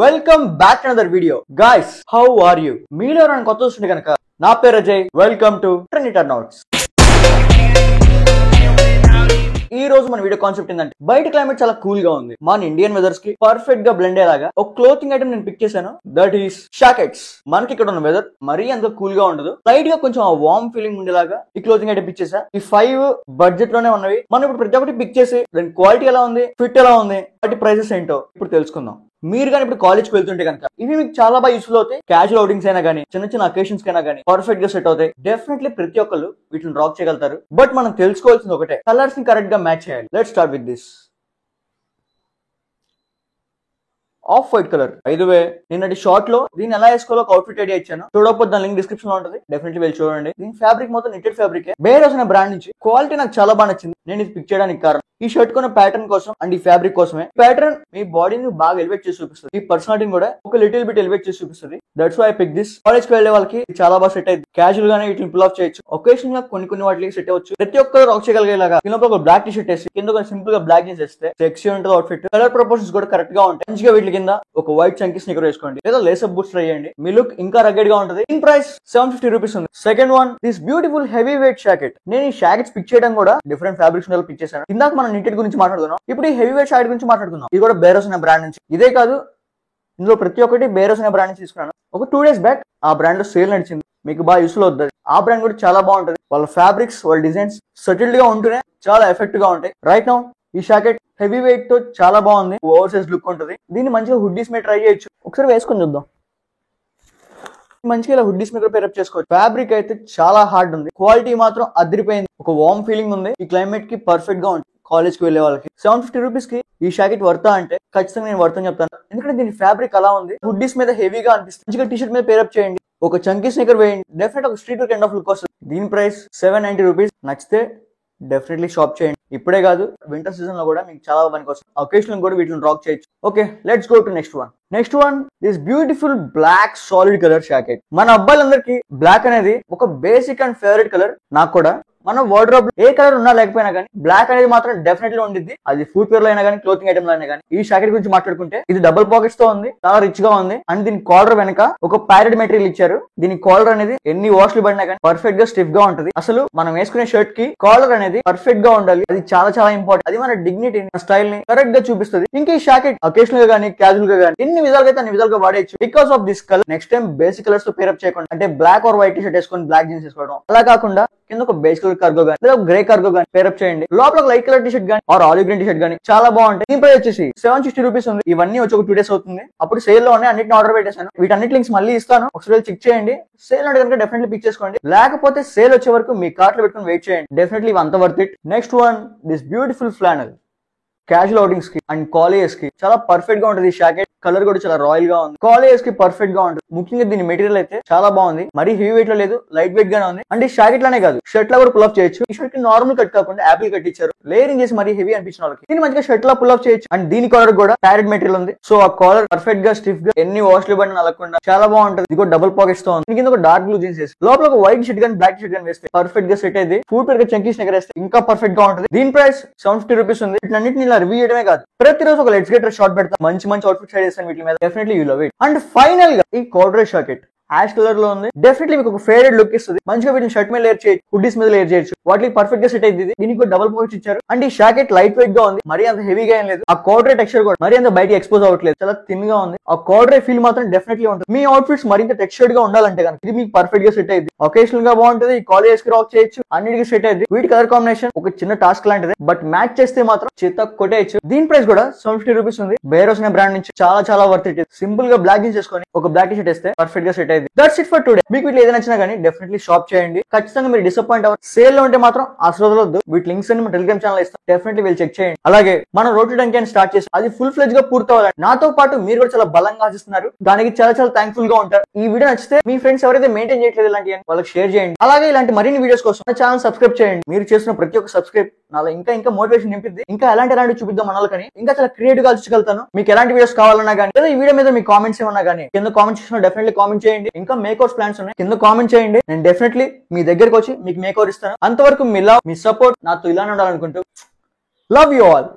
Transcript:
Welcome back to another video. Guys, how are you? మీలో ఎవరైనా కొత్త వస్తుంది కనుక నా పేరు Ajay. Welcome to trendy turnouts. ఈ రోజు మన వీడియో కాన్సెప్ట్ ఏంటంటే, బయట క్లైమేట్ చాలా కూల్ గా ఉంది. మన ఇండియన్ వెదర్స్ కి పర్ఫెక్ట్ గా బ్లెండ్ అయ్యేలాగా ఒక క్లోతింగ్ ఐటమ్ నేను పిక్ చేశాను. That is shackets. మనకి ఇక్కడ ఉన్న వెదర్ మరీ అంత కూల్ గా ఉండదు, లైట్ గా కొంచెం వార్మ్ ఫీలింగ్ ఉండేలాగా ఈ క్లోతింగ్ ఐటమ్ పిక్ చేసా. ఈ 5 బడ్జెట్ లోనే ఉన్నవి. మనం ఇప్పుడు ప్రతి ఒక్కటి పిక్ చేసి దాని క్వాలిటీ ఎలా ఉంది, ఫిట్ ఎలా ఉంది, వాటి ప్రైసెస్ ఏంటో ఇప్పుడు తెలుసుకుందాం. మీరు కానీ ఇప్పుడు కాలేజ్కి వెళ్తుంటే కనుక ఇవి మీకు చాలా బాగా యూస్ఫుల్ అవుతాయి. క్యాజువల్ అవుటింగ్స్ అయినా కానీ, చిన్న చిన్న అకేషన్స్ అయినా కానీ పర్ఫెక్ట్ గా సెట్ అవుతాయి. డెఫినెట్లీ ప్రతి ఒక్కరు వీటిని రాక్ చేయగలుగుతారు. బట్ మనం తెలుసుకోవాల్సింది ఒకటే, కలర్స్ ని కరెక్ట్ గా మ్యాచ్ చేయాలి. Let's start with this off white colour. ఐదువే నిన్నటి షార్ట్ లో దీన్ని ఎలా వేసుకోవాలో ఒక అవుట్ఫిట్ ఐడియా ఇచ్చాను. చూడకపోతే దాని లింక్ డిస్క్రిప్షన్ లో ఉంటుంది, డెఫినెట్లీ వెళ్ళి చూడండి. దీని ఫ్యాబ్రిక్ మొత్తం నిట్టెడ్ ఫ్యాబ్రిక్. బేరోస్ అనే బ్రాండ్ నుంచి క్వాలిటీ నాకు చాలా బాగా నచ్చింది. నేను ఇది పిక్ చేయడానికి కారణం ఈ షర్ట్ కొన్న ప్యాటర్న్ కోసం అండ్ ఈ ఫ్యాబ్రిక్ కోసమే. ప్యాటర్న్ మీ బాడీని బాగా ఎలివేట్ చేసి చూపిస్తుంది, ఈ పర్సనాలిటీని కూడా ఒక లిటిల్ బిట్ ఎలివేట్ చేసి చూపిస్తుంది. That's why I pick this. College కి వెళ్లే వాళ్ళకి చాలా బాగా సెట్ అయింది. క్యాజువల్ గానే వీటిని పుల్ ఆఫ్ చేయొచ్చు. ఒకేషన్ గా కొన్ని వాటికి సెట్ అవ్వచ్చు. ప్రతి ఒక్కరు రాక్ చేయగలిగేలాగా కింద ఒక బ్లాక్ టీ షర్ట్ వేసి కింద ఒక సింపుల్ గా బ్లాక్ జీన్స్ వేస్తే సెక్సీ ఉంటుంది అవుట్ఫిట్. కలర్ ప్రపోర్షన్స్ కూడా కరెక్ట్ గా ఉంటాయి. మంచిగా వీటి కింద ఒక వైట్ చంకీ స్నికర్ వేసుకోండి, లేదా లేసప్ బూట్స్ ట్రై చేయండి. మీ లుక్ ఇంకా రగ్గెడ్ గా ఉంటుంది. ఇన్ ప్రైస్ 750 రూపీస్ ఉంది. Second one, this beautiful heavy weight jacket. నేను ఈ జాకెట్స్ పిక్ చేయడం కూడా డిఫరెంట్ ఫ్యాబ్రిక్స్ పిక్ చేశాను. ఇందాక మనం నిట్టెడ్ గురించి మాట్లాడుకున్నాం, ఇప్పుడు ఈ హెవీ వెయిట్ జాకెట్ గురించి మాట్లాడుకుందాం. ఇది కూడా బేరోస్ అనే బ్రాండ్ నుంచి. ఇదే కాదు, ఇందులో ప్రతి ఒక్కటి బేరోస్ అనే బ్రాండ్ నుంచి తీసుకున్నాను. ఒక 2 days బ్యాక్ ఆ బ్రాండ్ లో సేల్ నడిచింది, మీకు బాగా యూస్ఫుల్ అవుతుంది. ఆ బ్రాండ్ కూడా చాలా బాగుంటుంది. వాళ్ళ ఫ్యాబ్రిక్స్, వాళ్ళ డిజైన్స్ సెటిల్డ్ గా ఉంటూనే చాలా ఎఫెక్ట్ గా ఉంటాయి. రైట్ నౌ ఈ జాకెట్ హెవీ వెయిట్ తో చాలా బాగుంది. ఓవర్ సైజ్ లుక్ ఉంటుంది. దీన్ని మంచిగా హుడ్డీస్ మీద ట్రై చేయొచ్చు. ఒకసారి వేసుకొని చూద్దాం. మంచిగా ఇలా హుడ్డీస్ మీద పేరప్ చేసుకోవచ్చు. ఫ్యాబ్రిక్ అయితే చాలా హార్డ్ ఉంది, క్వాలిటీ మాత్రం అదిరిపోయింది. ఒక వార్మ్ ఫీలింగ్ ఉంది. ఈ క్లైమేట్ కి పర్ఫెక్ట్ గా ఉంటుంది. కాలేజ్ కి వెళ్లే వాళ్ళకి 750 రూపీస్ కి ఈ జాకెట్ వర్తా అంటే ఖచ్చితంగా నేను వర్తా చెప్తాను. ఎందుకంటే దీని ఫ్యాబ్రిక్ అలా ఉంది, హుడ్డీస్ మీద హెవీగా అనిపిస్తుంది. మంచిగా టీ షర్ట్ మీద పేరప్ చేయండి, ఒక చంకీ స్నికర్ వేయండి, డెఫినెట్ ఒక స్ట్రీట్ కైండ్ ఆఫ్ లుక్ వస్తుంది. దీని ప్రైస్ 790 రూపీస్. నచ్చితే డెఫినెట్లీ షాప్ చేయండి. ఇప్పుడే కాదు, వింటర్ సీజన్ లో కూడా మీకు చాలా పనికి వస్తుంది. ఒకేషన్ కూడా వీటిని రాక్ చేయొచ్చు. Okay, let's go to next one. Next one, this beautiful black solid colour jacket. మన అబ్బాయిలందరికీ బ్లాక్ అనేది ఒక బేసిక్ అండ్ ఫేవరెట్ కలర్. నాకు కూడా. మన వార్డ్రోబ్ ఏ కలర్ ఉన్నా లేకపోయినా కానీ బ్లాక్ అనేది మాత్రం డెఫినెట్లీ ఉండిద్ది. అది ఫుడ్ వేర్ లో అయినా కానీ, క్లోతింగ్ ఐటమ్ లో అయినా కానీ. ఈ జాకెట్ గురించి మాట్లాడుకుంటే ఇది డబుల్ పాకెట్స్ తో ఉంది, చాలా రిచ్ గా ఉంది. అండ్ దీని కాలర్ వెనక ఒక ప్యారెడ్ మెటీరియల్ ఇచ్చారు. దీని కాలర్ అనేది ఎన్ని వాష్లు పడినా కానీ పర్ఫెక్ట్ గా స్టిఫ్ గా ఉంటుంది. అసలు మనం వేసుకునే షర్ట్ కి కాలర్ అనేది పర్ఫెక్ట్ గా ఉండాలి. అది చాలా చాలా ఇంపార్టెంట్. అది మన డిగ్నిటీ, స్టైల్ ని కరెక్ట్ గా చూపిస్తుంది. ఇంకా ఈ జాకెట్ అకేషనల్ గా కానీ, క్యాజువల్ గా కానీ ఎన్ని విధాలుగా అయితే అన్ని విధాలుగా వాడేయచ్చు. Because of this colour. Next time basic colours తో పేరప్ చేయకుండా, అంటే black or white T shirt వేసుకొని బ్లాక్ జీన్స్ వేసుకోవడం అలా కాకుండా కింద ఒక బేస్ కలర్ కార్గో గానీ, లేదా గ్రే కార్గో గానీ పేరప్ చేయండి. లోపల ఒక లైట్ కలర్ టీ షర్ట్ గానీ or olive green T shirt గానీ చాలా బాగుంటాయి. దీని ప్రైస్ వచ్చేసి 760 రూపీస్ ఉంది. ఇవన్నీ వచ్చి ఒక 2 days అవుతుంది. అప్పుడు సేల్ లో అన్నిటిని ఆర్డర్ పెట్టేశాను. వీటన్నిటి లింక్స్ మళ్ళీ ఇస్తాను, ఒకసారి చెక్ చేయండి. సేల్ అంటే కనుక డెఫినెట్లీ పిక్ చేసుకోండి. లేకపోతే సేల్ వచ్చే వరకు మీ కార్ట్ లో పెట్టుకుని వెయిట్ చేయండి. డెఫినెట్లీ అంత worth it. Next one, this beautiful flannel. Casual outings కి అండ్ కాలేజెస్ కి చాలా పర్ఫెక్ట్ గా ఉంటుంది. ఈ జాకెట్ కలర్ కూడా చాలా రాయల్ గా ఉంది. కాలేజెస్ కి పర్ఫెక్ట్ గా ఉంటుంది. ముఖ్యంగా దీని మెటీరియల్ అయితే చాలా బాగుంది. మరీ హెవీ వెయిట్ లో లేదు, లైట్ వెయిట్ గానే ఉంది. అండ్ ఈ జాకెట్ లానే కాదు, షర్ట్ లా కూడా పుల్ ఆఫ్ చేయొచ్చు. ఈ షర్ట్ కి నార్మల్ కట్ కాకుండా యాపిల్ కట్ ఇచ్చారు. లేయరింగ్ చేసి మరీ హెవీ అనిపించిన వాళ్ళకి దీన్ని మంచిగా షర్ట్ లా పుల్ ఆఫ్ చేయొచ్చు. అండ్ దీని కాలర్ కూడా ప్యారెడ్ మెటీరియల్ ఉంది. సో ఆ కాలర్ పర్ఫెక్ట్ గా స్టిఫ్ గా ఎన్ని వాష్లు పడిన నలగకుండా చాలా బాగుంటుంది. ఇది కూడా డబుల్ పాకెట్స్ తో ఉంది. దీని కింద ఒక డార్క్ బ్లూ జీన్స్ వేసి లోపల ఒక వైట్ షర్ట్ గానీ, బ్లాక్ షర్ట్ గానీ వేస్తే పర్ఫెక్ట్ గా సెట్ అయింది. ఫుడ్ పేర్ చంకీ స్నికర్ వేస్తే ఇంకా పర్ఫెక్ట్ గా ఉంటుంది. దీని ప్రైస్ 750 రూపీస్ ఉంది. వీటన్నిటిని ఇలా రివ్యూ చేయడమే కాదు, ప్రతిరోజు ఒక లెట్స్ గెట్ షార్ట్ పెడతా. మంచి అవుట్ఫిట్ షేర్ చేస్తాను వీటి మీద. Definitely you love it. And final గా ఈ కార్డ్రైజ్ జాకెట్ యాష్ కలర్ లో ఉంది. డెఫినెట్లీ మీకు ఒక ఫేవరెట్ లుక్ ఇస్తుంది. మంచిగా వీటిని షర్ట్ మీద లేయర్ చేయొచ్చు, హుడ్డీస్ మీద లేయర్ చేయొచ్చు. వాటికి పర్ఫెక్ట్ గా సెట్ అయింది. దీనికి కూడా డబుల్ పాకెట్స్ ఇచ్చారు. అండ్ ఈ జాకెట్ లైట్ వెయిట్ గా ఉంది, మరీ అంత హెవీగా ఏం లేదు. ఆ కార్డ్రైజ్ టెక్స్చర్ కూడా మరీ అంత బయట ఎక్స్పోజ్ అవ్వట్లేదు, చాలా థిన్ గా ఉంది. ఆ కార్డ్రైజ్ ఫీల్ మాత్రం డెఫినెట్లీ ఉంటుంది. మీ అవుట్ఫిట్స్ మరింత టెక్స్చర్డ్ గా ఉండాలంటే కనుక ఇది మీకు పర్ఫెక్ట్ గా సెట్ అయింది. ఒకేషనల్ గా బాగుంటుంది. కాలేజ్ కి రాక్ చేయొచ్చు, అన్నిటికీ సెట్ అయింది. వీటి కలర్ కాంబినేషన్ ఒక చిన్న టాస్క్ లాంటిది, బట్ మ్యాచ్ చేస్తే మాత్రం చేత కొట్టేయచ్చు. దీని ప్రైస్ కూడా 750 రూపీస్ ఉంది. బేరోస్ అనే బ్రాండ్ నుంచి చాలా వర్త్ ఇట్. సింపుల్ గా బ్లాక్ జీన్స్ చేసుకొని ఒక బ్లాక్ టీ షర్ట్ వేస్తే పర్ఫెక్ట్ గా సెట్ అయింది. That's it for today. మీకు వీటిలో ఏదైనా నచ్చినా కానీ డెఫినెట్లీ షాప్ చేయండి. ఖచ్చితంగా మీరు డిసప్పాయింట్ అవ్వరు. సేల్ లో ఉంటే మాత్రం అసలు వదలొద్దు. వీటి లింక్స్ అన్ని మన టెలిగ్రామ్ ఛానల్ ఇస్తాం, డెఫినెట్లీ వెళ్ళి చెక్ చేయండి. అలాగే మనం రోటీ డంకి అని స్టార్ట్ చేసి అది ఫుల్ ఫ్లెజ్ గా పూర్తవ్వాలని నాతో పాటు మీరు కూడా చాలా బలంగా ఆశిస్తున్నారు. దానికి చాలా థ్యాంక్ఫుల్ గా ఉంటారు. ఈ వీడియో నచ్చితే మీ ఫ్రెండ్స్ ఎవరైతే మెయింటైన్ చేయట్లేదు ఇలాంటి వాళ్ళకి షేర్ చేయండి. అలాగే ఇలాంటి మరిన్ని వీడియోస్ కోసం మన ఛానల్ సబ్స్క్రైబ్ చేయండి. మీరు చేస్తున్న ప్రతి ఒక్క సబ్స్క్రైబ్ నాలో ఇంకా మోటివేషన్ నింపిద్ది. ఇంకా ఎలాంటి చూపిద్దాం అనాలి కానీ ఇంకా చాలా క్రియేటివ్ గా ఆలోచించగలుగుతాను. మీకు ఎలాంటి వీడియోస్ కావాలన్నా కానీ, లేదా ఈ వీడియో మీద మీ కామెంట్స్ ఏమన్నా కానీ కింద కామెంట్ సెక్షన్ లో డెఫినెట్లీ కామెంట్ చేయండి. ఇంకా మేకౌట్స్ ప్లాన్స్ ఉన్నాయి, కింద కామెంట్ చేయండి. నేను డెఫినెట్లీ మీ దగ్గరకు వచ్చి మీకు మేకౌట్ ఇస్తాను. అంతవరకు మీ లవ్, మీ సపోర్ట్ నాతో ఇలానే ఉండాలనుకుంటూ లవ్ యూ ఆల్.